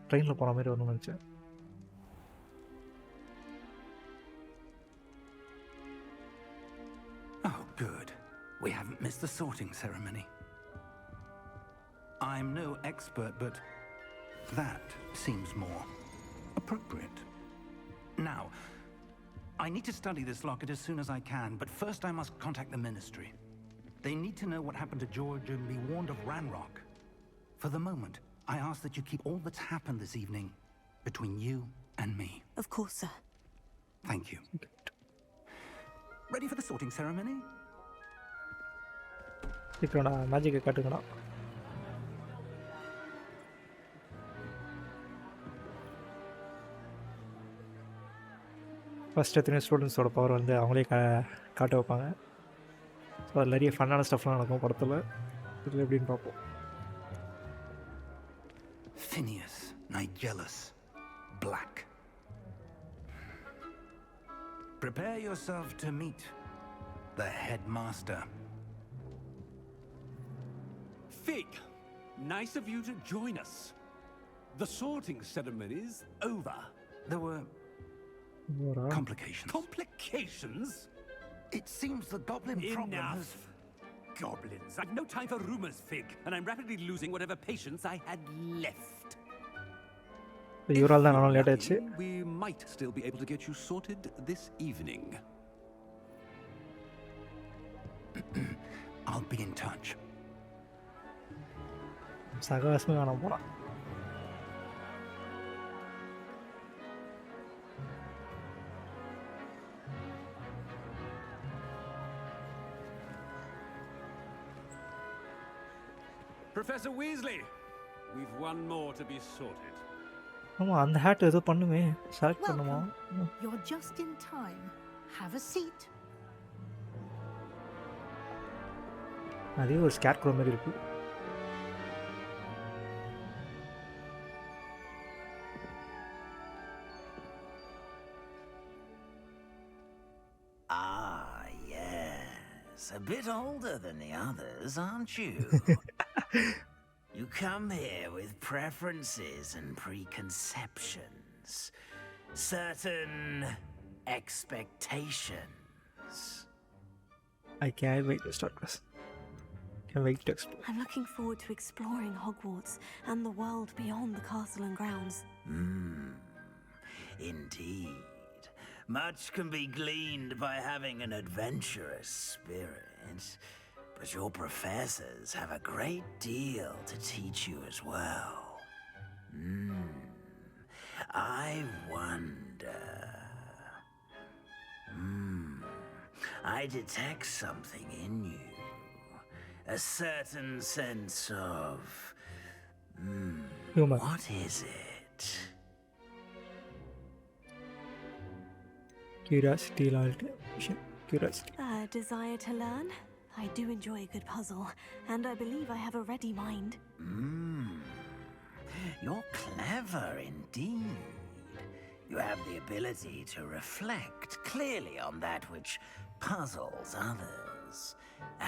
ட்ரெயினில் போகிற மாதிரி வரணும்னு நினச்சேன். Oh, good. We haven't missed the sorting ceremony. I'm no expert, but that seems more appropriate. Now, I need to study this locket as soon as I can, but first I must contact the ministry. They need to know what happened to George and be warned of Ranrock. For the moment, I ask that you keep all that's happened this evening between you and me. Of course, sir. Thank you. Ready for the sorting ceremony? சீக்கிரம்டா மேஜிக்கை காட்டுங்கடா. First எத்தனை ஸ்டூடெண்ட்ஸோட power வந்து அவங்களே காட்ட வைப்பாங்க. So அது நிறைய ஃபன்னான ஸ்டஃப்லாம் நடக்கும் படத்தில். இதில் எப்படின்னு பார்ப்போம். Phineas, Nigellus, Black. Prepare yourself to meet the headmaster. Fig, nice of you to join us. The sorting ceremony's over. There were complications. Complications? It seems the goblin problem has... Enough. Goblins. I've no time for rumors, Fig, and I'm rapidly losing whatever patience I had left. இவரால் தான் நானும் late ஆயிடுச்சு. We might still be able to get you sorted this evening. I'll be in touch. சகவாசமே காண போகிறான். Professor Weasley, we've one more to be sorted. ஆமாம், அந்த had ஏதோ பண்ணுமே, செலக்ட் பண்ணுமா? You're just in time. Have a seat. அதே ஒரு scare grow மாதிரி இருக்கு. Ah, yes. A bit older than the others, aren't you? You come here with preferences and preconceptions. Certain expectations. I can't wait to start this. Can't wait to explore. I'm looking forward to exploring Hogwarts and the world beyond the castle and grounds. Indeed. Much can be gleaned by having an adventurous spirit, but your professors have a great deal to teach you as well. I wonder... I detect something in you. A certain sense of... Humor. What is it? Curiosity, loyalty, curiosity. A desire to learn. I do enjoy a good puzzle, and I believe I have a ready mind. You're clever indeed. You have the ability to reflect clearly on that which puzzles others.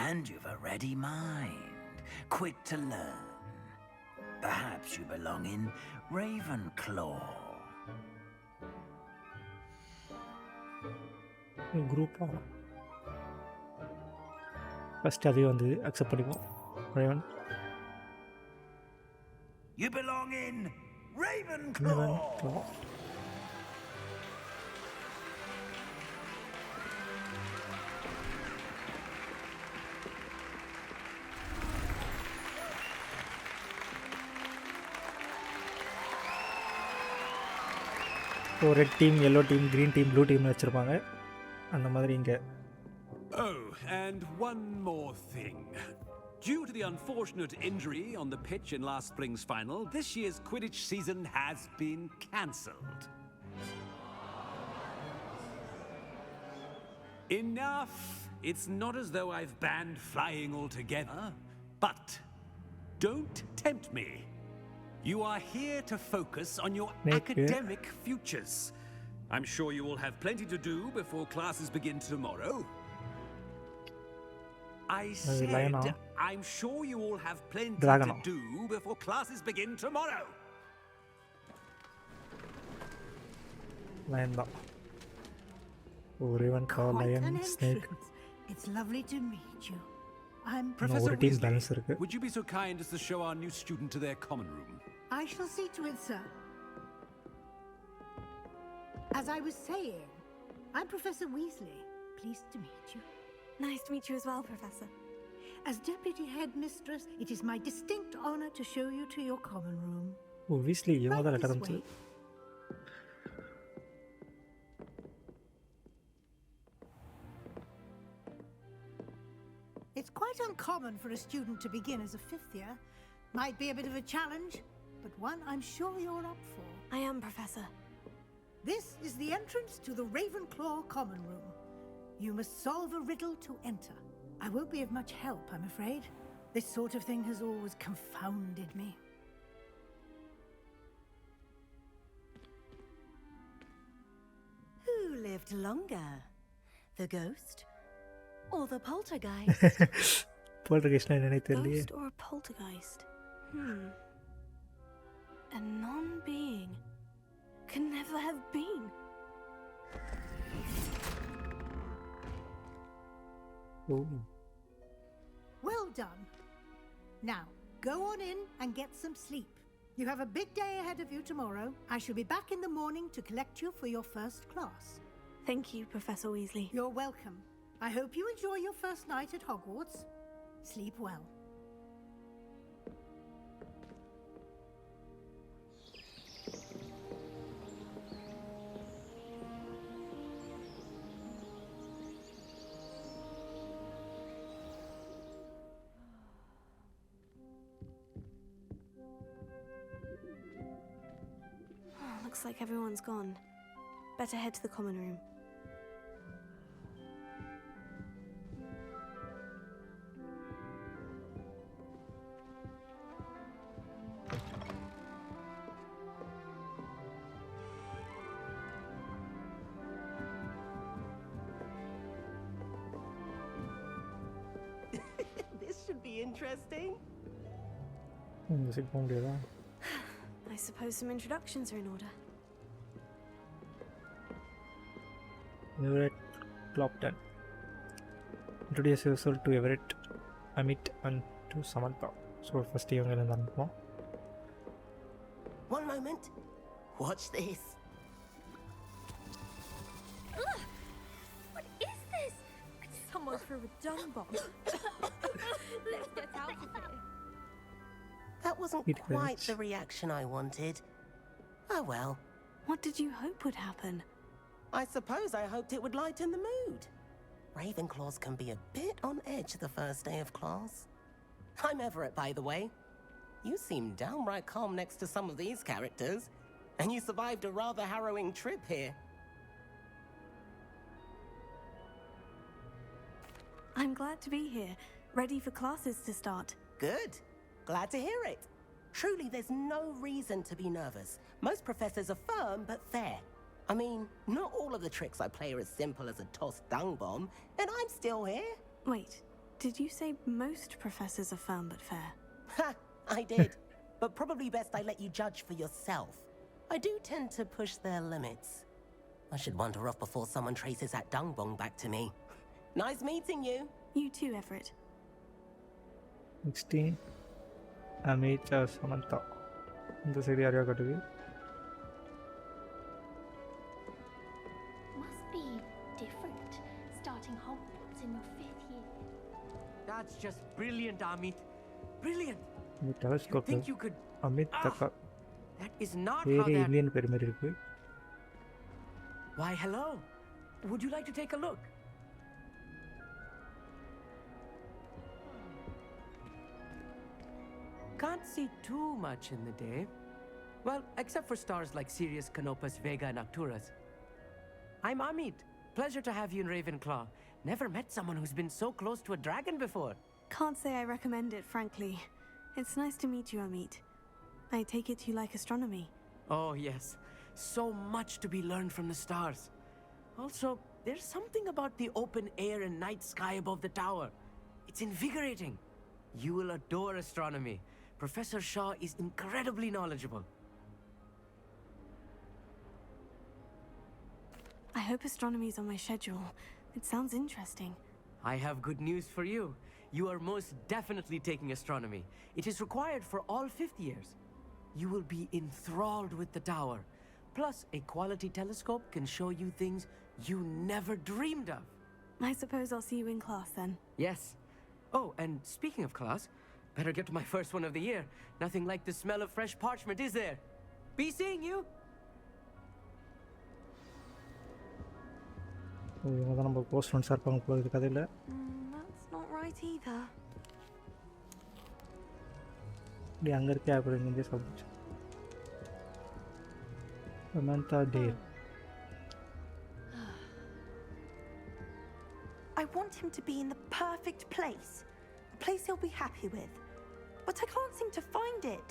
And you've a ready mind, quick to learn. Perhaps you belong in Ravenclaw. Group ஆகும். First அதையும் வந்து accept பண்ணிப்போம். Raven. You belong in Ravenclaw. So red team, yellow team, green team, blue டீம்னு வச்சுருப்பாங்க. அந்த மாதிரி இங்கே. Oh, and one more thing. Due to the unfortunate injury on the pitch in last spring's final, this year's Quidditch season has been cancelled. Enough! It's not as though I've banned flying altogether, but don't tempt me. You are here to focus on your academic futures. I'm sure you will have plenty to do before classes begin tomorrow. I said, I'm sure you all have plenty to do before classes begin tomorrow. Lion தான். Raven Claw, Quite Lion, an Snake. entrance. It's lovely to meet you. I'm Professor ஒரு team Weasley, balance இருக்கு. would you be so kind as to show our new student to their common room? I shall see to it, sir. As I was saying, I'm Professor Weasley. Pleased to meet you. Nice to meet you as well, Professor. As Deputy Headmistress, it is my distinct honor to show you to your common room. Weasley இவங்க தான் Right letter this அனுப்பிச்சது. way. It's quite uncommon for a student to begin as a fifth year. Might be a bit of a challenge, but one I'm sure you're up for. I am, Professor. This is the entrance to the Ravenclaw common room. You must solve a riddle to enter. I won't be of much help, I'm afraid. This sort of thing has always confounded me. Who lived longer? The ghost or the poltergeist? Poltergeist என்னன்னே தெரியலையே. Ghost or a poltergeist? A non-being can never have been. Oh. Well done. Now, go on in and get some sleep. You have a big day ahead of you tomorrow. I shall be back in the morning to collect you for your first class. Thank you, Professor Weasley. You're welcome. I hope you enjoy your first night at Hogwarts. Sleep well. Looks like everyone's gone. Better head to the common room. This should be interesting. Music போக முடியாதா? I suppose some introductions are in order. Everett Clopton. Introduce yourself to Everett, Amit and to Samantha. So first இவங்க இருந்து ஆரம்பிப்போம். One moment. Watch this. What is this? Someone threw a dung bomb. Let's get out of here. That wasn't It quite hurts. the reaction I wanted. Oh well. What did you hope would happen? I suppose I hoped it would lighten the mood. Ravenclaws can be a bit on edge the first day of class. I'm Everett, by the way. You seem downright calm next to some of these characters, and you survived a rather harrowing trip here. I'm glad to be here, ready for classes to start. Good. Glad to hear it. Truly, there's no reason to be nervous. Most professors are firm but fair. I mean, not all of the tricks I play are as simple as a tossed dung bomb, and I'm still here. Wait, did you say most professors are firm but fair? Ha! I did. But probably best I let you judge for yourself. I do tend to push their limits. I should wander off before someone traces that dung bomb back to me. Nice meeting you. You too, Everett. 16 Amit Samantha. இந்த side யாரையா காட்டுது? Must be different, starting Hogwarts in your 5th year. That's just brilliant, Amit. Brilliant. இந்த You telescope think you could... Amit தக்கா. That is not how பேரே that... Indian பேர் மாதிரி இருக்கு. Why, hello. Would you like to take a look? Can't see too much in the day. Well, except for stars like Sirius, Canopus, Vega, and Arcturus. I'm Amit. Pleasure to have you in Ravenclaw. Never met someone who's been so close to a dragon before. Can't say I recommend it, frankly. It's nice to meet you, Amit. I take it you like astronomy. Oh, yes. So much to be learned from the stars. Also, there's something about the open air and night sky above the tower. It's invigorating. You will adore astronomy. Professor Shaw is incredibly knowledgeable. I hope astronomy's on my schedule. It sounds interesting. I have good news for you. You are most definitely taking astronomy. It is required for all fifth years. You will be enthralled with the tower. Plus, a quality telescope can show you things you never dreamed of. I suppose I'll see you in class then. Yes. Oh, and speaking of class, better get to my first one of the year. Nothing like the smell of fresh parchment, is there? Be seeing you. இவங்க தான் நம்ம close ஃப்ரெண்ட்ஸாக இருப்பாங்க போல இது கதையில். That's not right either. இப்படி அங்கே இருக்கே அப்புறம் இங்கே சாப்பிடுச்சு. Samantha Dale. I want him to be in the perfect place. A place he'll be happy with. But I can't seem to find it.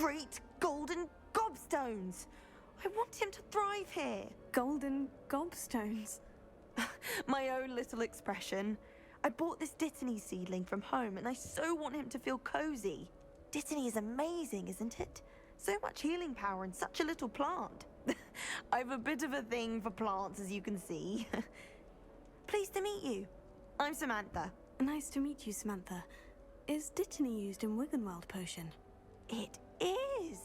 Great golden gobstones! I want him to thrive here. Golden gobstones. My own little expression. I bought this Dittany seedling from home and I so want him to feel cozy. Dittany is amazing, isn't it? So much healing power in such a little plant. I've a bit of a thing for plants, as you can see. Pleased to meet you. I'm Samantha. Nice to meet you, Samantha. Is Dittany used in Wiggenweld potion? It is.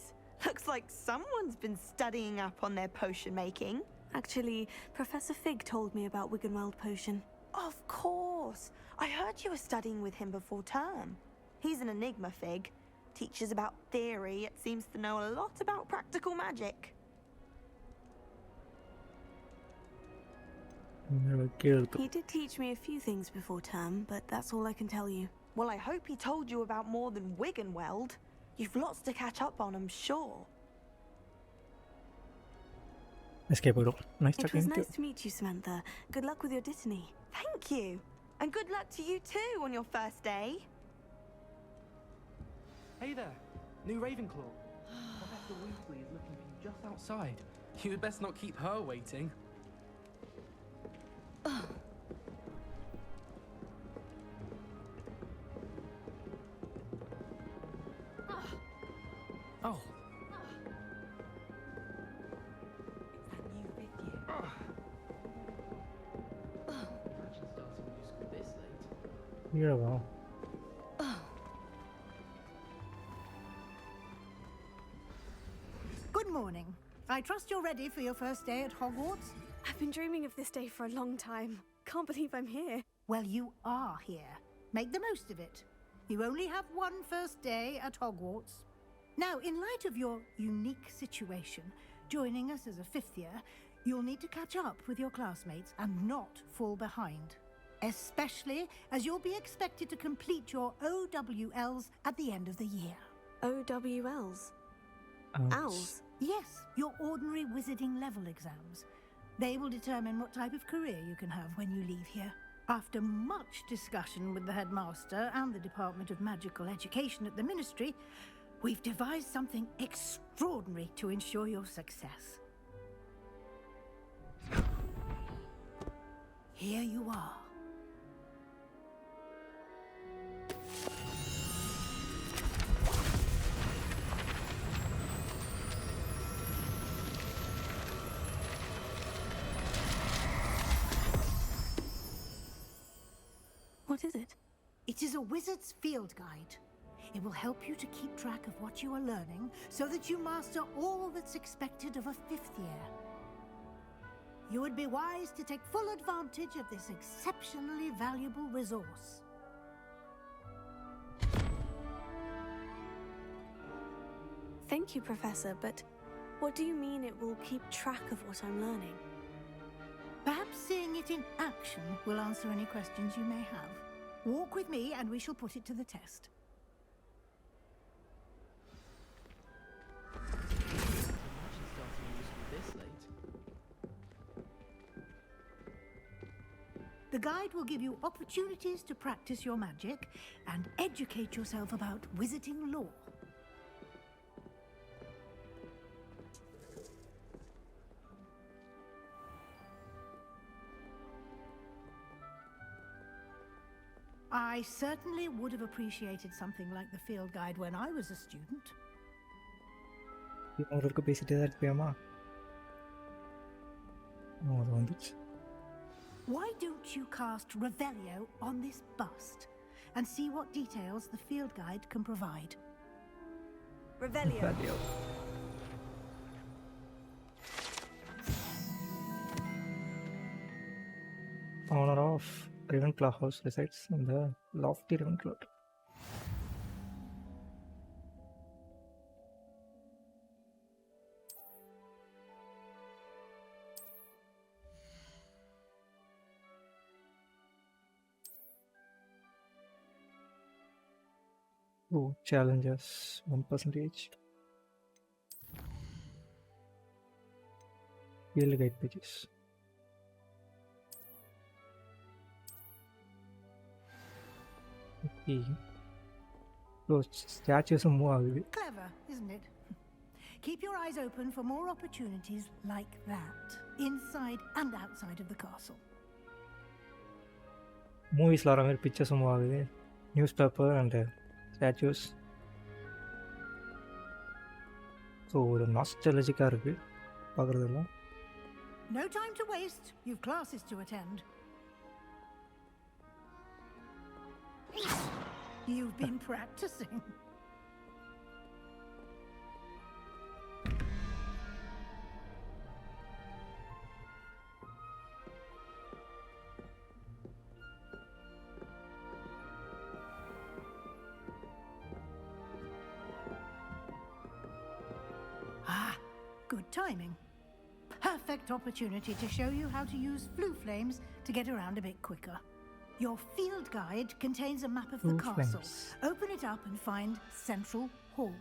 Looks like someone's been studying up on their potion making. Actually, Professor Fig told me about Wiggenweld potion. Of course. I heard you were studying with him before term. He's an enigma, Fig. Teaches about theory, yet seems to know a lot about practical magic. He did teach me a few things before term, but that's all I can tell you. Well, I hope he told you about more than Wiggenweld. You've lots to catch up on, I'm sure. Escape bro. Nice It talking was to you. nice to meet you, Samantha. Good luck with your Dittany. Thank you. And good luck to you too on your first day. Hey there, new Ravenclaw. Professor Weasley is looking for you just outside. You had best not keep her waiting. Oh. Imagine starting new school this late. Yeah, well. Good morning. I trust you're ready for your first day at Hogwarts? I've been dreaming of this day for a long time. Can't believe I'm here. Well, you are here. Make the most of it. You only have one first day at Hogwarts. Now, in light of your unique situation, joining us as a fifth year, you'll need to catch up with your classmates and not fall behind. Especially as you'll be expected to complete your OWLs at the end of the year. OWLs? Owls? Yes, your ordinary wizarding level exams. They will determine what type of career you can have when you leave here. After much discussion with the headmaster and the Department of Magical Education at the Ministry, we've devised something extraordinary to ensure your success. Here you are. What is it? It is a wizard's field guide. It will help you to keep track of what you are learning so that you master all that's expected of a fifth year. You would be wise to take full advantage of this exceptionally valuable resource. Thank you, Professor, but what do you mean it will keep track of what I'm learning? Perhaps seeing it in action will answer any questions you may have. Walk with me and we shall put it to the test. Imagine starting new school this late. The guide will give you opportunities to practice your magic and educate yourself about wizarding lore. I certainly would have appreciated something like the field guide when I was a student. அவருக்கு பேசிட்டே தான் இருப்பியாமா? அது வந்துச்சு. Why don't you cast Revelio on this bust and see what details the field guide can provide? Revelio. Owner of Ravenclaw House resides in the lofty Ravenclaw. Oh, challenges 1%. Field guide pages. Okay. So statues move ஆகுது. Clever, isn't it? Keep your eyes open for more opportunities like that, inside and outside of the castle. மூவிஸில் வர மாதிரி pictures move ஆகுது. News paper and statues. So ஒரு நாஸ்டாலஜிக்காக இருக்குது பார்க்குறதெல்லாம். No time to waste. You've classes to attend. You've been practicing. Good timing. Perfect opportunity to show you how to use flue flames to get around a bit quicker. Your field guide contains a map of the Flue castle. flames. Open it up and find Central Hall.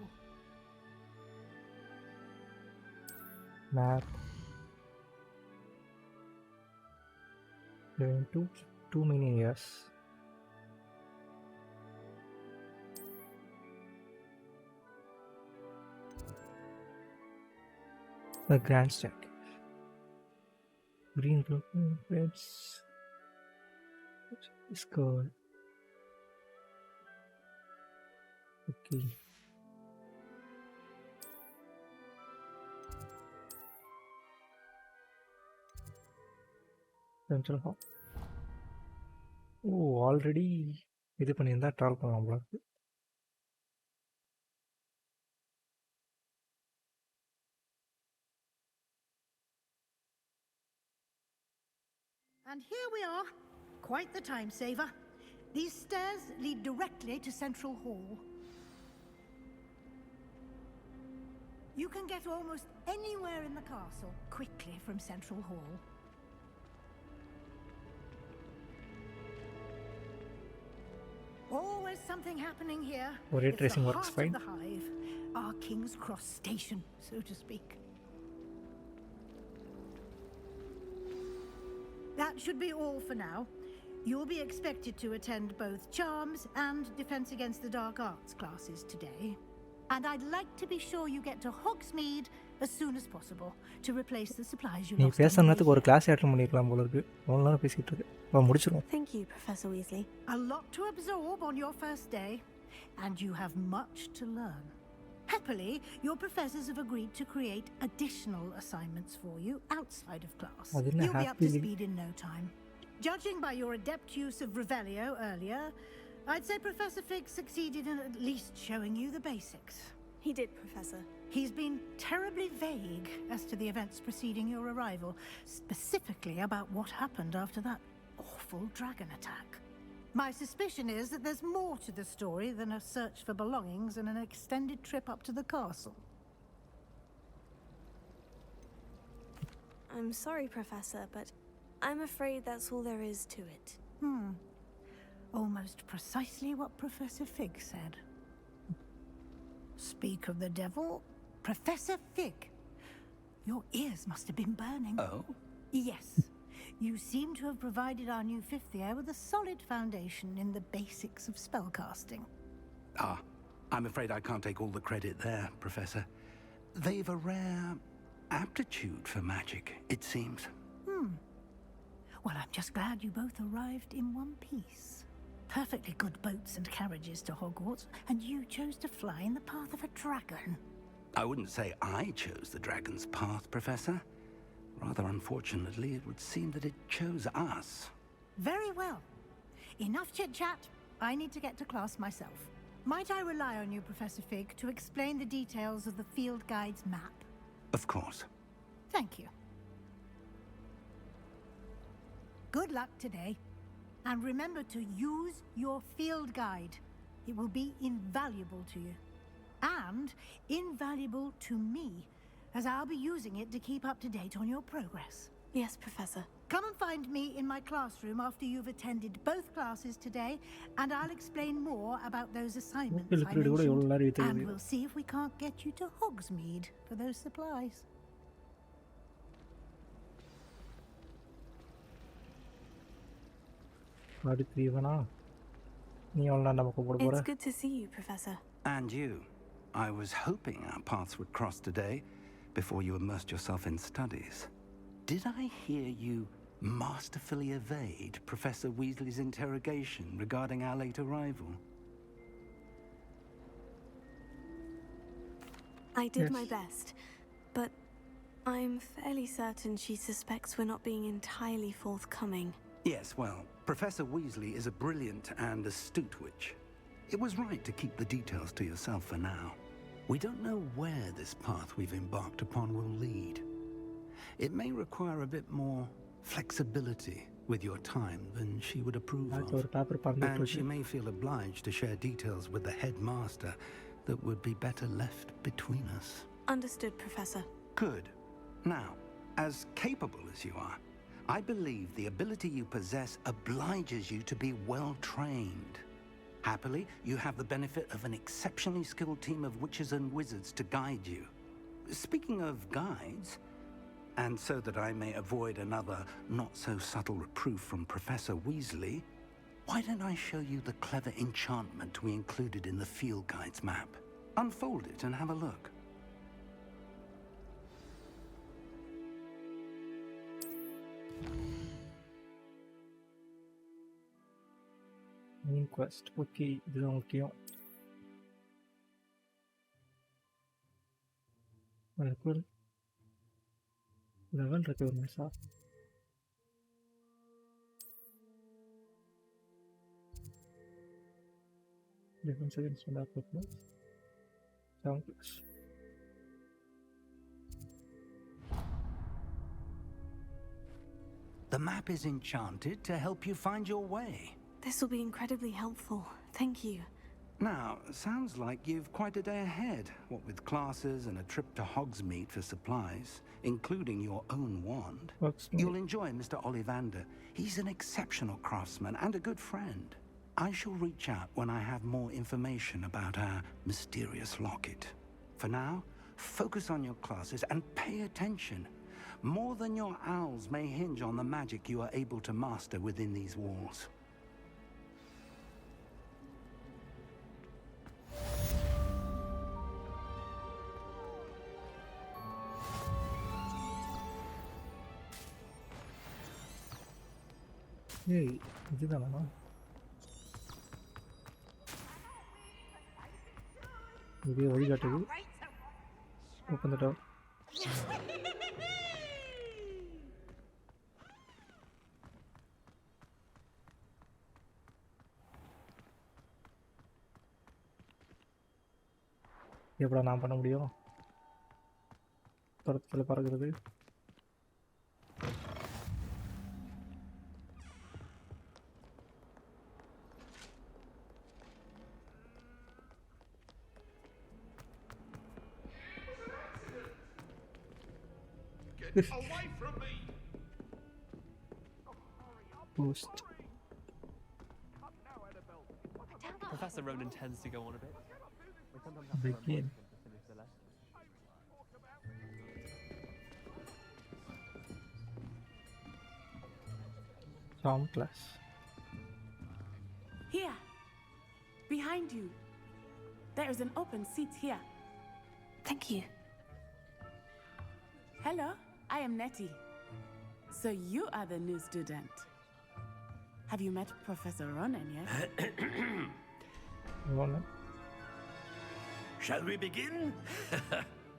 Map. Going to too many years. The grand stack. Green, blue, reds. It's good. Okay. Central Hall. Oh, already இது பண்ணியிருந்தா travel பண்ணலாம் போல இருக்கு. And here we are. Quite the time saver. These stairs lead directly to Central Hall. You can get almost anywhere in the castle quickly from Central Hall. Always something happening here. Oh, ray It's tracing the works heart fine. of the hive, our King's Cross station, so to speak. That should be all for now. You'll be expected to attend both Charms and Defense Against the Dark Arts classes today. And I'd like to be sure you get to Hogsmeade as soon as possible to replace the supplies you நீ lost on the பேசுறதுக்கு way ஒரு here. Class attend பண்ணிருக்கலாம் போல இருக்கு. அவ்வளோ நேரம் பேசிட்டு இருக்கு. முடிச்சிருவோம். Thank you, Professor Weasley. A lot to absorb on your first day, and you have much to learn. Happily, your professors have agreed to create additional assignments for you outside of class. I didn't You'll be up to happily- speed in no time. Judging by your adept use of Revelio earlier, I'd say Professor Fig succeeded in at least showing you the basics. He did, Professor. He's been terribly vague as to the events preceding your arrival, specifically about what happened after that awful dragon attack. My suspicion is that there's more to the story than a search for belongings and an extended trip up to the castle. I'm sorry, Professor, but I'm afraid that's all there is to it. Almost precisely what Professor Fig said. Speak of the devil, Professor Fig. Your ears must have been burning. Oh? Yes. You seem to have provided our new fifth year with a solid foundation in the basics of spellcasting. Ah, I'm afraid I can't take all the credit there, Professor. They've a rare aptitude for magic, it seems. Well, I'm just glad you both arrived in one piece. Perfectly good boats and carriages to Hogwarts, and you chose to fly in the path of a dragon. I wouldn't say I chose the dragon's path, Professor. Rather unfortunately, it would seem that it chose us. Very well. Enough chit-chat. I need to get to class myself. Might I rely on you, Professor Fig, to explain the details of the field guide's map? Of course. Thank you. Good luck today. And remember to use your field guide. It will be invaluable to you. And invaluable to me, as I'll be using it to keep up to date on your progress. Yes, Professor. Come and find me in my classroom after you've attended both classes today, and I'll explain more about those assignments I mentioned. And we'll see if we can't get you to Hogsmeade for those supplies. It's good to see you, Professor. And you. I was hoping our paths would cross today, before you immersed yourself in studies. Did I hear you masterfully evade Professor Weasley's interrogation regarding our late arrival? I did my best, but I'm fairly certain she suspects we're not being entirely forthcoming. Yes, well, Professor Weasley is a brilliant and astute witch. It was right to keep the details to yourself for now. We don't know where this path we've embarked upon will lead. It may require a bit more flexibility with your time than she would approve of. And she may feel obliged to share details with the headmaster that would be better left between us. Understood, Professor. Good. Now, as capable as you are, I believe the ability you possess obliges you to be well trained. Happily, you have the benefit of an exceptionally skilled team of witches and wizards to guide you. Speaking of guides, and so that I may avoid another not-so-subtle reproof from Professor Weasley, why don't I show you the clever enchantment we included in the field guide's map? Unfold it and have a look. Main quest. Okay, இதுதான் முக்கியம். Cool. Level requirements are 11 seconds on that plus 7 plus. The map is enchanted to help you find your way. This will be incredibly helpful. Thank you. Now, sounds like you've quite a day ahead, what with classes and a trip to Hogsmeade for supplies, including your own wand. You'll enjoy Mr. Ollivander. He's an exceptional craftsman and a good friend. I shall reach out when I have more information about our mysterious locket. For now, focus on your classes and pay attention. More than your owls may hinge on the magic you are able to master within these walls. Hey, இதுதானா? இது வழி காட்டுது. Open the door. எப்படா நான் பண்ண முடியும்? பறத்துல பறக்கிறது. Away from me! Boost. Professor Ronan tends to go on a bit. Begin. Charm class. Here, behind you. There is an open seat here. Thank you. Hello, I am Nettie. So you are the new student. Have you met Professor Ronan yet? Ronan. Shall we begin?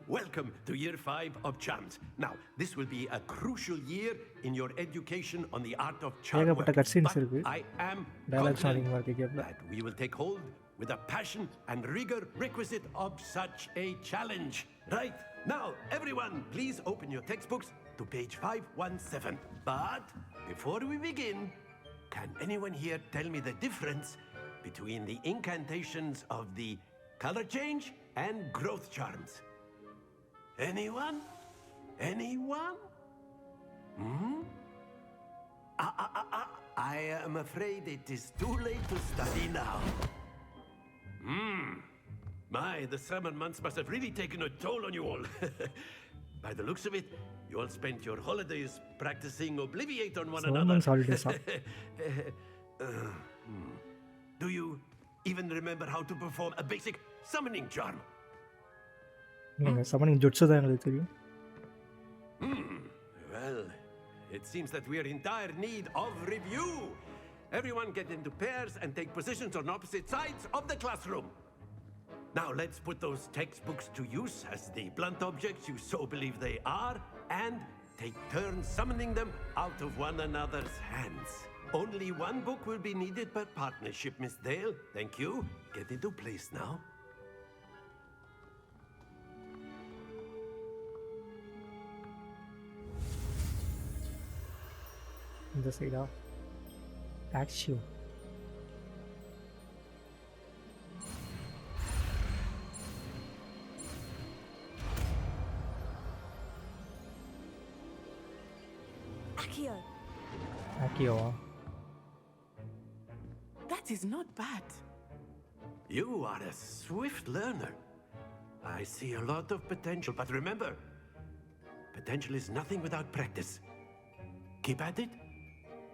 welcome to year 5 of charms. Now, this will be a crucial year in your education on the art of charm work. ஏகப்பட்ட cutscenes இருக்கு. I am Dialogues confident அதிகமா இருக்கு கேம்ல. that we will take hold with the passion and rigor requisite of such a challenge. Right, now everyone please open your textbooks to page 517. But before we begin, can anyone here tell me the difference between the incantations of the color change and growth charms? Anyone? Anyone? I am afraid it is too late to study now. My, the summer months must have really taken a toll on you all. By the looks of it, you all spent your holidays practicing Obliviate on one another. Holidays. Do you even remember how to perform a basic summoning charm? Summoning jutsu தான் எனக்கு தெரியும். Well, it seems that we are in dire need of review. Everyone get into pairs and take positions on opposite sides of the classroom. Now let's put those textbooks to use as the blunt objects you so believe they are, and take turns summoning them out of one another's hands. Only one book will be needed per partnership, Miss Dale. Thank you. Get into place now. இந்த சைடா ஆக்ஷியோ Akio. That is not bad. You are a swift learner. I see a lot of potential, but remember, potential is nothing without practice. Keep at it.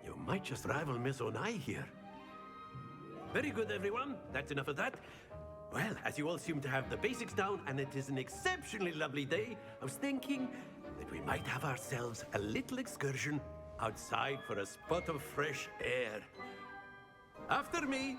You might just rival Miss Onai here. Very good, everyone. That's enough of that. Well, as you all seem to have the basics down, and it is an exceptionally lovely day, I was thinking that we might have ourselves a little excursion outside for a spot of fresh air. After me.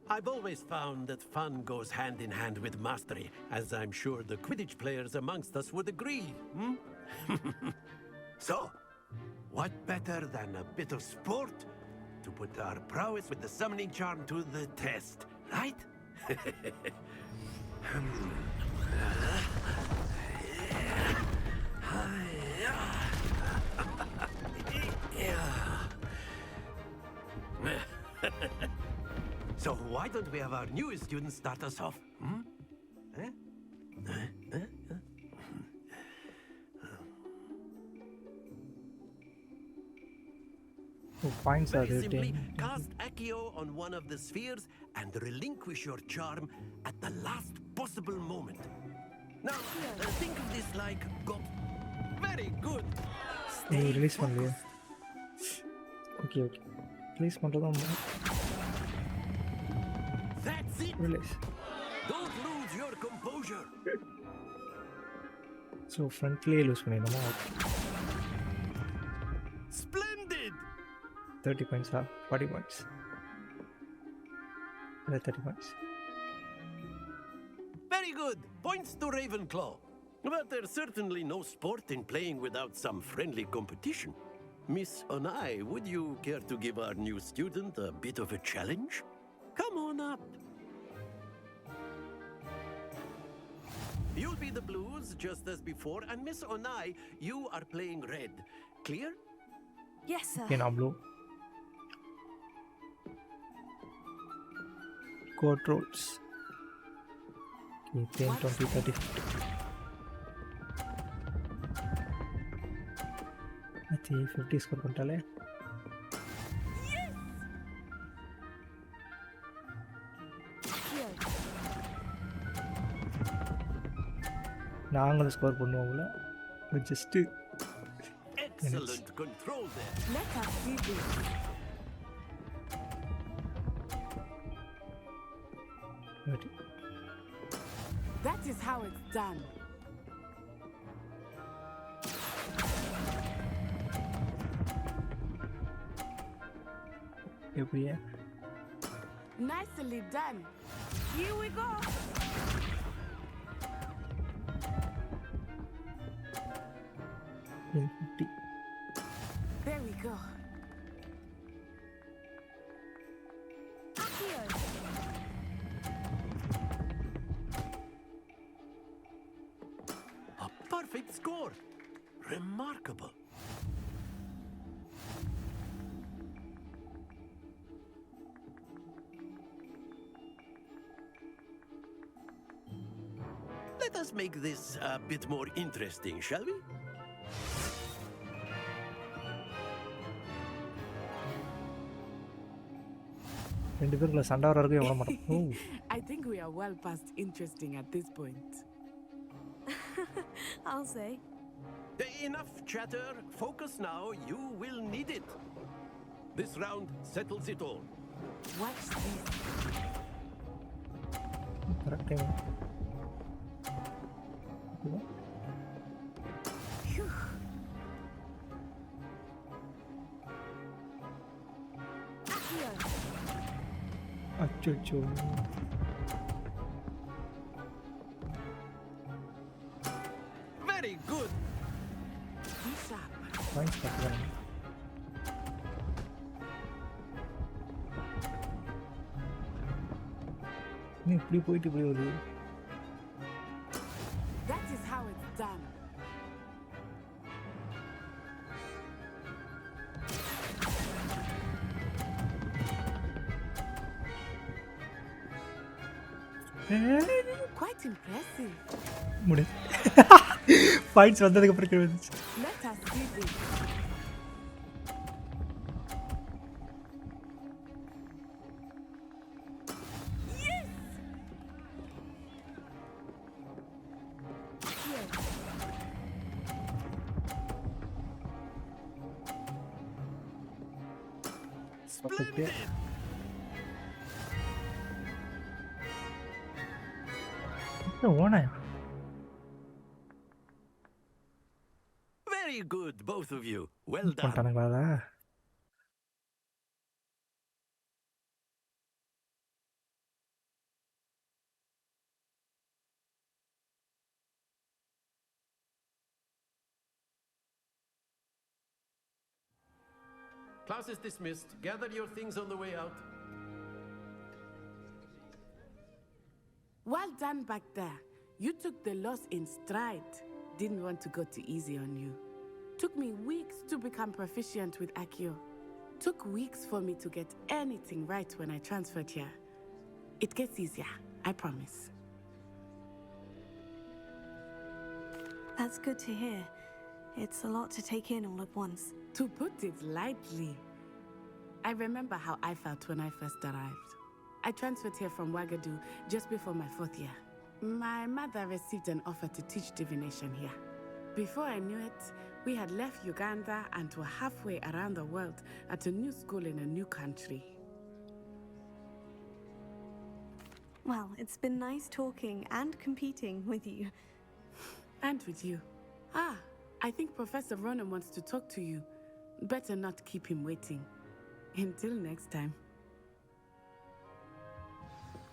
I've always found that fun goes hand in hand with mastery, as I'm sure the Quidditch players amongst us would agree. So, what better than a bit of sport to put our prowess with the summoning charm to the test, right? So why don't we have our newest student start us off? Points are Very simply, written. cast Accio on one of the spheres and relinquish your charm at the last possible moment. Now, think of this like God. Very good. Stay Release focused. Okay. Release பண்றதும் That's it. release. Don't lose your composure. So frontலயே lose பண்ணிடணுமா? Splendid. 30 points 40 points. 30 points. Very good. Points to Ravenclaw. But there's certainly no sport in playing without some friendly competition. Miss Onai, would you care to give our new student a bit of a challenge? Come on up. You'll be the blues just as before, and Miss Onai, you are playing red. Clear? Yes, sir. Okay, now blue. Court rolls. Okay, 10, 20, 30, 50. 50 score பண்ணிட்டாலே. நாங்களும் score பண்ணுவோம்ல. Just Excellent control there. Let us do this. how it's done. எப்படியா Nicely done. Here we go. There we go. A perfect score. Remarkable. Let us make this a bit more interesting, shall we? ரெண்டு பேருக்குள்ள சண்டை வர வரைக்கும் எவ்வளோ மாட்டோம் ஓ I think we are well past interesting at this point. I'll say. Enough chatter. Focus now. You will need it. This round settles it all. Watch this. Correct time அச்சோ Very good. Be sharp. Points பார்த்துக்கிறேன் நீ இப்படி போயிட்டு இப்படி வருது That is how it's done. Quite impressive. முடி points வந்ததுக்கு அப்புறம் கீழே வந்துச்சு Let us see this. Okay ஓனாயா Very good, both of you. Well done. பண்ணிட்டானுங்களா Class is dismissed. Gather your things on the way out. Well done back there. You took the loss in stride. Didn't want to go too easy on you. Took me weeks to become proficient with Accio. Took weeks for me to get anything right when I transferred here. It gets easier, I promise. That's good to hear. It's a lot to take in all at once. To put it lightly, I remember how I felt when I first arrived. I transferred here from Wagadu just before my 4th year. My mother received an offer to teach divination here. Before I knew it, we had left Uganda and were halfway around the world at a new school in a new country. Well, it's been nice talking and competing with you. And with you. Ah, I think Professor Ronan wants to talk to you. Better not keep him waiting. Until next time.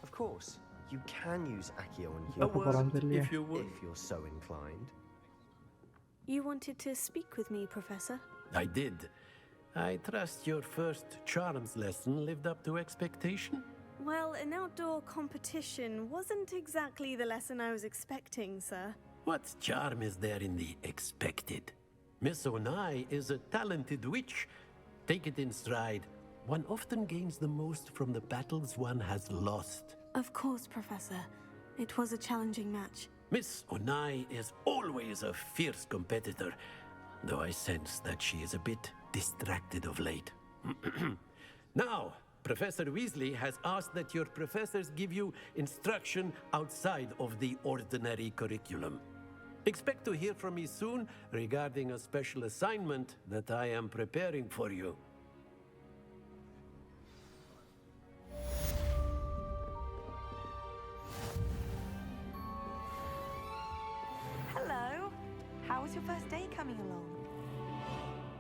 Of course, you can use Accio on A humans word, if you would. if you're so inclined. You wanted to speak with me, Professor? I did. I trust your first charms lesson lived up to expectation? Well, an outdoor competition wasn't exactly the lesson I was expecting, sir. What charm is there in the expected? Miss Onai is a talented witch. Take it in stride. One often gains the most from the battles one has lost. Of course, Professor. It was a challenging match. Miss Onai is always a fierce competitor, though I sense that she is a bit distracted of late. Now, Professor Weasley has asked that your professors give you instruction outside of the ordinary curriculum. Expect to hear from me soon regarding a special assignment that I am preparing for you.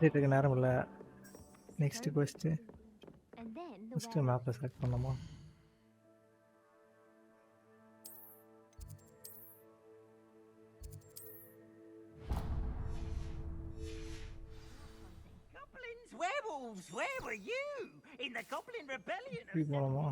இதுக்கு நேரம் இல்லை. Next question. First மேப்பை select பண்ணலாமா? Goblins, werewolves, where were you? In the Goblin Rebellion. இப்படி போகலாமா?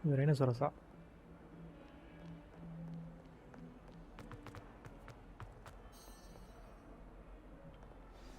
இது ரைனோசரஸா?